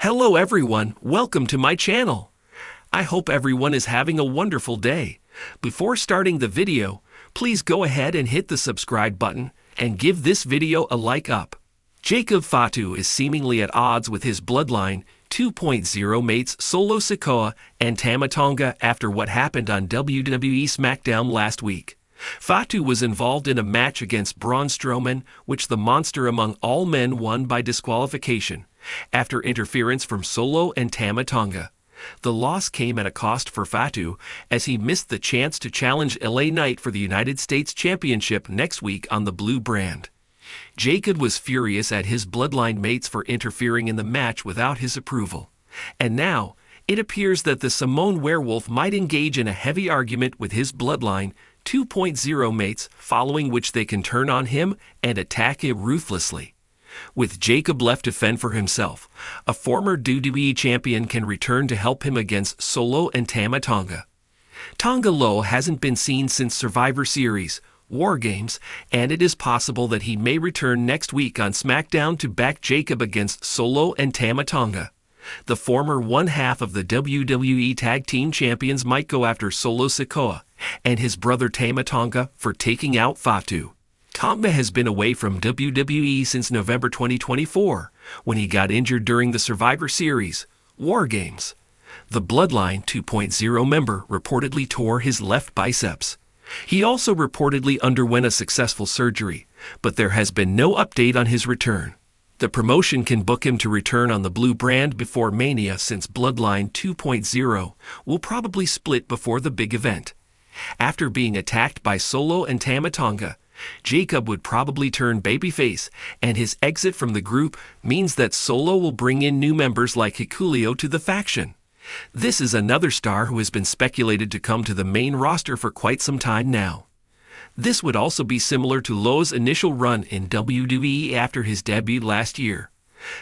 Hello everyone, welcome to my channel. I hope everyone is having a wonderful day. Before starting the video, please go ahead and hit the subscribe button and give this video a like up. Jacob Fatu is seemingly at odds with his Bloodline 2.0 mates Solo Sikoa and Tama Tonga after what happened on WWE SmackDown last week. Fatu was involved in a match against Braun Strowman, which the monster among all men won by disqualification, after interference from Solo and Tama Tonga. The loss came at a cost for Fatu, as he missed the chance to challenge LA Knight for the United States Championship next week on the blue brand. Jacob was furious at his Bloodline mates for interfering in the match without his approval. And now, it appears that the Samoan werewolf might engage in a heavy argument with his Bloodline 2.0 mates, following which they can turn on him and attack him ruthlessly. With Jacob left to fend for himself, a former WWE champion can return to help him against Solo and Tama Tonga. Tonga Loa hasn't been seen since Survivor Series, War Games, and it is possible that he may return next week on SmackDown to back Jacob against Solo and Tama Tonga. The former one-half of the WWE Tag Team Champions might go after Solo Sikoa and his brother Tama Tonga for taking out Fatu. Tonga has been away from WWE since November 2024, when he got injured during the Survivor Series, War Games. The Bloodline 2.0 member reportedly tore his left biceps. He also reportedly underwent a successful surgery, but there has been no update on his return. The promotion can book him to return on the blue brand before Mania, since Bloodline 2.0 will probably split before the big event. After being attacked by Solo and Tama Tonga, Jacob would probably turn babyface, and his exit from the group means that Solo will bring in new members like Hikuleo to the faction. This is another star who has been speculated to come to the main roster for quite some time now. This would also be similar to Loa's initial run in WWE after his debut last year.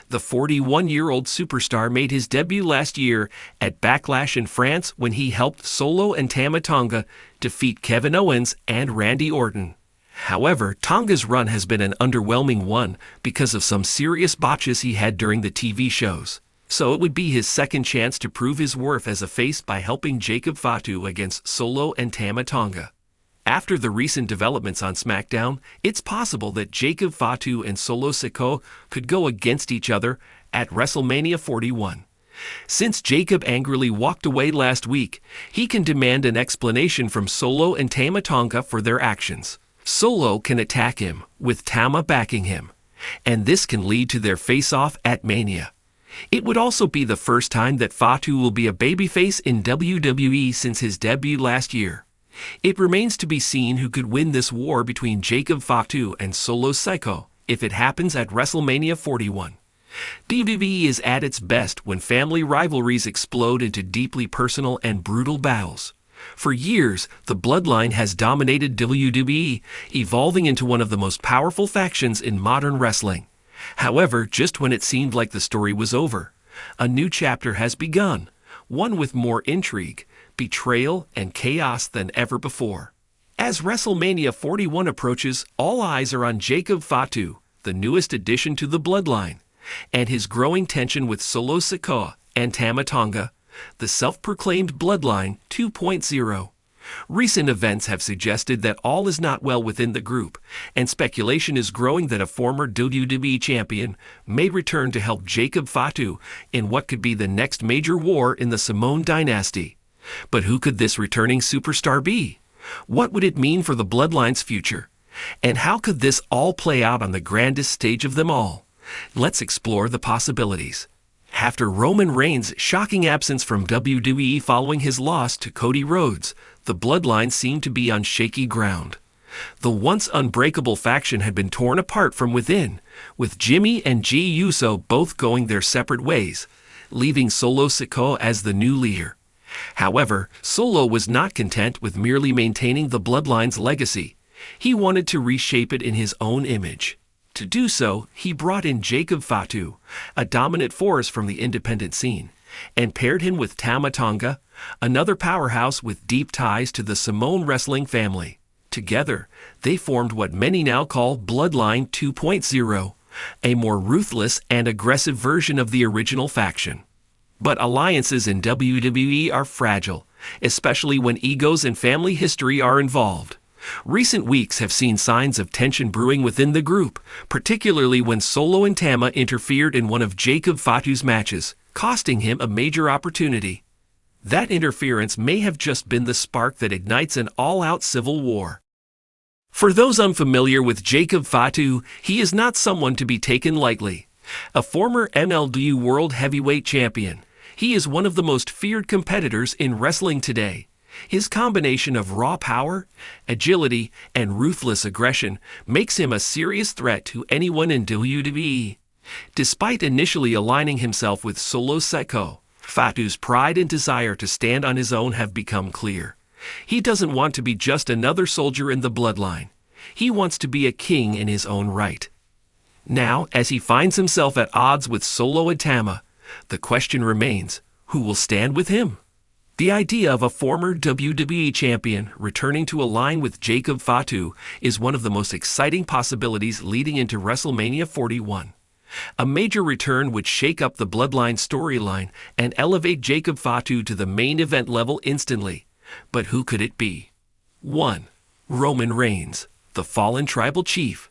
The 41-year-old superstar made his debut last year at Backlash in France when he helped Solo and Tama Tonga defeat Kevin Owens and Randy Orton. However, Tonga's run has been an underwhelming one because of some serious botches he had during the TV shows. So it would be his second chance to prove his worth as a face by helping Jacob Fatu against Solo and Tama Tonga. After the recent developments on SmackDown, it's possible that Jacob Fatu and Solo Sikoa could go against each other at WrestleMania 41. Since Jacob angrily walked away last week, he can demand an explanation from Solo and Tama Tonga for their actions. Solo can attack him, with Tama backing him, and this can lead to their face-off at Mania. It would also be the first time that Fatu will be a babyface in WWE since his debut last year. It remains to be seen who could win this war between Jacob Fatu and Solo Sikoa if it happens at WrestleMania 41. WWE is at its best when family rivalries explode into deeply personal and brutal battles. For years, the Bloodline has dominated WWE, evolving into one of the most powerful factions in modern wrestling. However, just when it seemed like the story was over, a new chapter has begun, one with more intrigue, betrayal, and chaos than ever before. As WrestleMania 41 approaches, all eyes are on Jacob Fatu, the newest addition to the Bloodline, and his growing tension with Solo Sikoa and Tama Tonga, the self-proclaimed Bloodline 2.0. Recent events have suggested that all is not well within the group, and speculation is growing that a former WWE champion may return to help Jacob Fatu in what could be the next major war in the Samoan dynasty. But who could this returning superstar be? What would it mean for the Bloodline's future? And how could this all play out on the grandest stage of them all? Let's explore the possibilities. After Roman Reigns' shocking absence from WWE following his loss to Cody Rhodes, the Bloodline seemed to be on shaky ground. The once unbreakable faction had been torn apart from within, with Jimmy and Jey Uso both going their separate ways, leaving Solo Sikoa as the new leader. However, Solo was not content with merely maintaining the Bloodline's legacy. He wanted to reshape it in his own image. To do so, he brought in Jacob Fatu, a dominant force from the independent scene, and paired him with Tama Tonga, another powerhouse with deep ties to the Samoan wrestling family. Together, they formed what many now call Bloodline 2.0, a more ruthless and aggressive version of the original faction. But alliances in WWE are fragile, especially when egos and family history are involved. Recent weeks have seen signs of tension brewing within the group, particularly when Solo and Tama interfered in one of Jacob Fatu's matches, costing him a major opportunity. That interference may have just been the spark that ignites an all-out civil war. For those unfamiliar with Jacob Fatu, he is not someone to be taken lightly. A former MLW World Heavyweight Champion, he is one of the most feared competitors in wrestling today. His combination of raw power, agility, and ruthless aggression makes him a serious threat to anyone in WWE. Despite initially aligning himself with Solo Sikoa, Fatu's pride and desire to stand on his own have become clear. He doesn't want to be just another soldier in the bloodline. He wants to be a king in his own right. Now, as he finds himself at odds with Solo and Tama, the question remains, who will stand with him? The idea of a former WWE champion returning to align with Jacob Fatu is one of the most exciting possibilities leading into WrestleMania 41. A major return would shake up the Bloodline storyline and elevate Jacob Fatu to the main event level instantly. But who could it be? 1. Roman Reigns, the fallen tribal chief.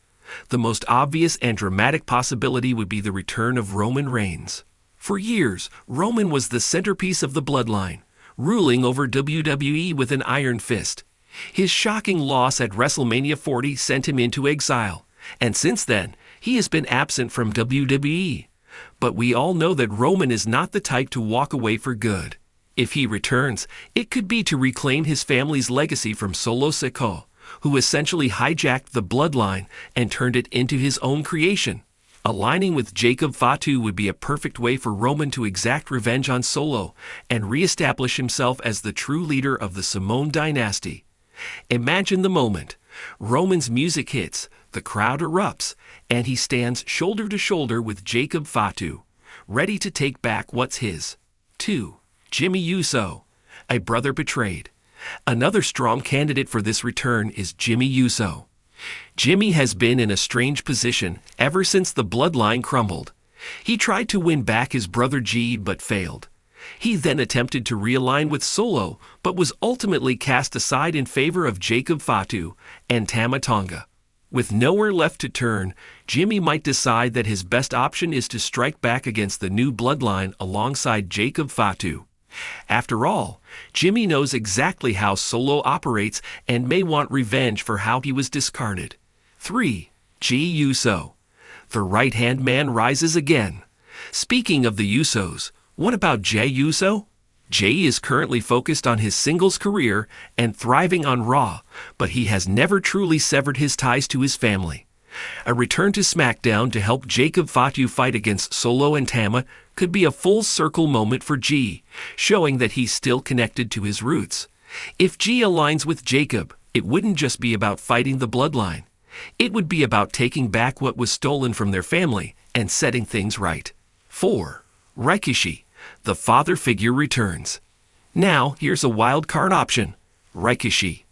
The most obvious and dramatic possibility would be the return of Roman Reigns. For years, Roman was the centerpiece of the Bloodline, ruling over WWE with an iron fist. His shocking loss at WrestleMania 40 sent him into exile, and since then, he has been absent from WWE. But we all know that Roman is not the type to walk away for good. If he returns, it could be to reclaim his family's legacy from Solo Sikoa, who essentially hijacked the Bloodline and turned it into his own creation. Aligning with Jacob Fatu would be a perfect way for Roman to exact revenge on Solo and re-establish himself as the true leader of the Samoan dynasty. Imagine the moment. Roman's music hits, the crowd erupts, and he stands shoulder to shoulder with Jacob Fatu, ready to take back what's his. 2. Jimmy Uso, a brother betrayed. Another strong candidate for this return is Jimmy Uso. Jimmy has been in a strange position ever since the Bloodline crumbled. He tried to win back his brother G but failed. He then attempted to realign with Solo but was ultimately cast aside in favor of Jacob Fatu and Tama Tonga. With nowhere left to turn, Jimmy might decide that his best option is to strike back against the new Bloodline alongside Jacob Fatu. After all, Jimmy knows exactly how Solo operates and may want revenge for how he was discarded. 3. Jey Uso. The right-hand man rises again. Speaking of the Usos, what about Jey Uso? Jey is currently focused on his singles career and thriving on Raw, but he has never truly severed his ties to his family. A return to SmackDown to help Jacob Fatu fight against Solo and Tama could be a full-circle moment for G, showing that he's still connected to his roots. If G aligns with Jacob, it wouldn't just be about fighting the Bloodline. It would be about taking back what was stolen from their family and setting things right. 4. Rikishi, the father figure returns. Now, here's a wild card option. Rikishi.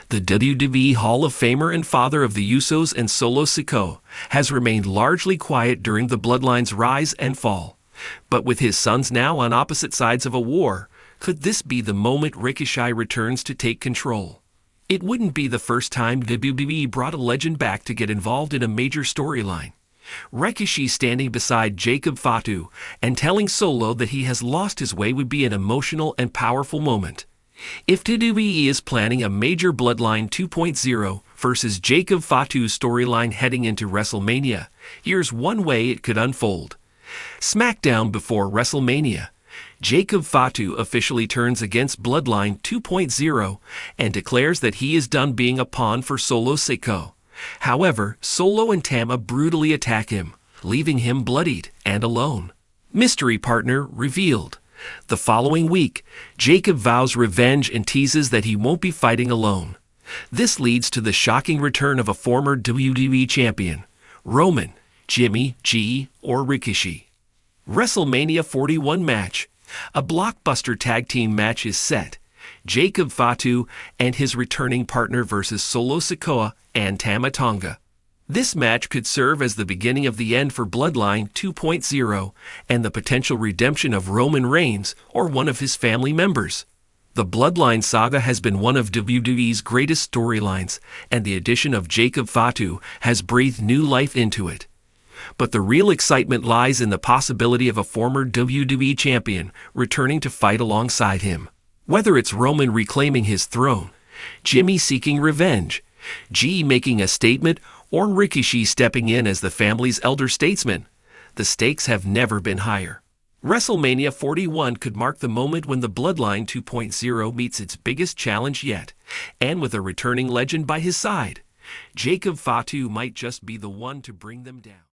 The WWE Hall of Famer and father of the Usos and Solo Sikoa has remained largely quiet during the Bloodline's rise and fall. But with his sons now on opposite sides of a war, could this be the moment Rikishi returns to take control? It wouldn't be the first time WWE brought a legend back to get involved in a major storyline. Rikishi standing beside Jacob Fatu and telling Solo that he has lost his way would be an emotional and powerful moment. If WWE is planning a major Bloodline 2.0 versus Jacob Fatu storyline heading into WrestleMania, here's one way it could unfold. SmackDown before WrestleMania. Jacob Fatu officially turns against Bloodline 2.0 and declares that he is done being a pawn for Solo Sikoa. However, Solo and Tama brutally attack him, leaving him bloodied and alone. Mystery partner revealed. The following week, Jacob vows revenge and teases that he won't be fighting alone. This leads to the shocking return of a former WWE champion, Roman, Jimmy, G, or Rikishi. WrestleMania 41 match. A blockbuster tag team match is set. Jacob Fatu and his returning partner versus Solo Sikoa and Tama Tonga. This match could serve as the beginning of the end for Bloodline 2.0 and the potential redemption of Roman Reigns or one of his family members. The Bloodline saga has been one of WWE's greatest storylines, and the addition of Jacob Fatu has breathed new life into it. But the real excitement lies in the possibility of a former WWE champion returning to fight alongside him. Whether it's Roman reclaiming his throne, Jimmy seeking revenge, G making a statement, or Rikishi stepping in as the family's elder statesman, the stakes have never been higher. WrestleMania 41 could mark the moment when the Bloodline 2.0 meets its biggest challenge yet, and with a returning legend by his side, Jacob Fatu might just be the one to bring them down.